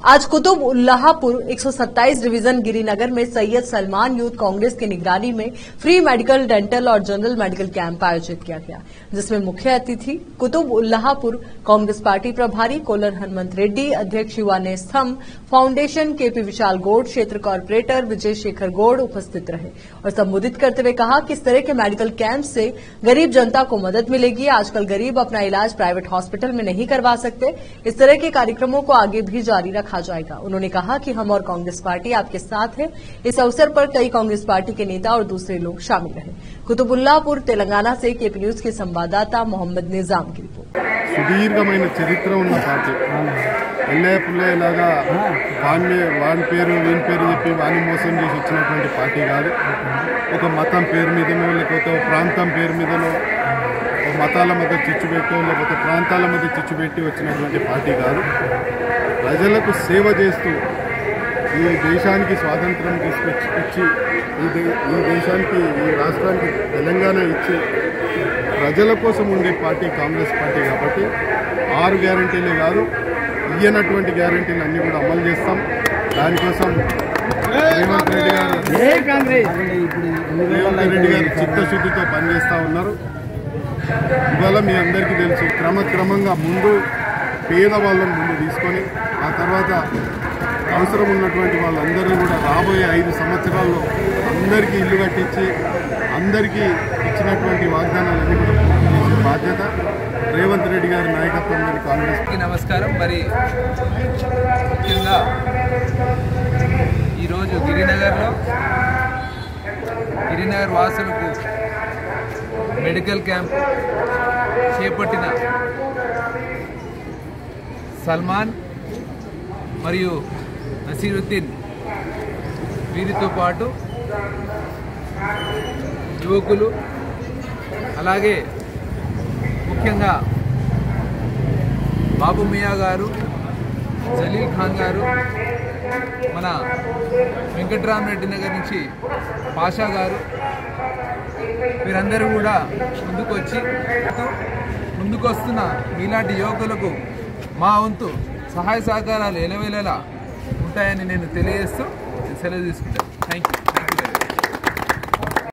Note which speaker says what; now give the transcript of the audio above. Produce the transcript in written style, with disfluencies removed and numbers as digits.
Speaker 1: आज कुतुबुल्लाहपुर 127 डिवीजन गिरिनगर में सैयद सलमान यूथ कांग्रेस की निगरानी में फ्री मेडिकल, डेंटल और जनरल मेडिकल कैंप आयोजित किया गया, जिसमें मुख्य अतिथि कुतुबुल्लाहपुर कांग्रेस पार्टी प्रभारी कोलर हनुमंत रेड्डी, अध्यक्ष युवा नेस्तम फाउंडेशन केपी विशाल गौड़, क्षेत्र कॉर्पोरेटर विजय शेखर गौड़ उपस्थित रहे और संबोधित करते हुए कहा कि इस तरह के मेडिकल कैंप से गरीब जनता को मदद मिलेगी। आजकल गरीब अपना इलाज प्राइवेट हॉस्पिटल में नहीं करवा सकते। इस तरह के कार्यक्रमों को आगे भी जारी रखा जाएगा। उन्होंने कहा कि हम और कांग्रेस पार्टी आपके साथ है। इस अवसर पर कई कांग्रेस पार्टी के नेता और दूसरे लोग शामिल रहे। कुतुबुल्लापुर तेलंगाना से केपी न्यूज के संवाददाता मोहम्मद निजाम की रिपोर्ट।
Speaker 2: సుదీర్ఘమైన చరిత్ర ఉన్న పార్టీ ఎల్లయ్య పుల్లయ్యలాగా వాని పేరు వీని పేరు చెప్పి వాని మోసం చేసి వచ్చినటువంటి పార్టీ కాదు. ఒక మతం పేరు మీదనో లేకపోతే ఒక ప్రాంతం పేరు మీదనో ఒక మతాల మధ్య చిచ్చు పెట్టో లేకపోతే ప్రాంతాల మధ్య చిచ్చు పెట్టి వచ్చినటువంటి పార్టీ కాదు. ప్రజలకు సేవ చేస్తూ ఈ దేశానికి స్వాతంత్రం తీసుకొచ్చి ఈ దేశానికి ఈ రాష్ట్రానికి తెలంగాణ ఇచ్చి ప్రజల కోసం ఉండే పార్టీ కాంగ్రెస్ పార్టీ కాబట్టి 6 గ్యారంటీలే కాదు, ఇయ్యనటువంటి గ్యారంటీలు అన్నీ కూడా అమలు చేస్తాం. దానికోసం రేవంత్ రెడ్డి గారు చిత్తశుద్ధితో పనిచేస్తూ ఉన్నారు. ఇవాళ మీ అందరికీ తెలుసు, క్రమక్రమంగా ముందు పేదవాళ్ళని ముందు తీసుకొని ఆ తర్వాత అవసరం ఉన్నటువంటి వాళ్ళందరూ కూడా రాబోయే 5 సంవత్సరాల్లో అందరికీ ఇల్లు కట్టించి అందరికీ ఇచ్చినటువంటి వాగ్దానాలన్నీ కూడా పూర్తి చేసే బాధ్యత రేవంత్ రెడ్డి గారి నాయకత్వంలోని కాంగ్రెస్కి.
Speaker 3: నమస్కారం. మరి ముఖ్యంగా ఈరోజు గిరినగర్ వాసులకు మెడికల్ క్యాంప్ చేపట్టిన సల్మాన్ మరియు నసీరుద్దీన్ వీరితో పాటు యువకులు, అలాగే ముఖ్యంగా బాబు మియా గారు, జలీల్ ఖాన్ గారు, మన వెంకట్రామరెడ్డి నగర్ నుంచి పాషా గారు, వీరందరూ కూడా ముందుకు వస్తున్న మీలాంటి యువకులకు మా వంతు సహాయ సహకారాలు ఎలవేళలా ఉంటాయని నేను తెలియజేస్తూ సెలవు తీసుకుంటాను. Thank you.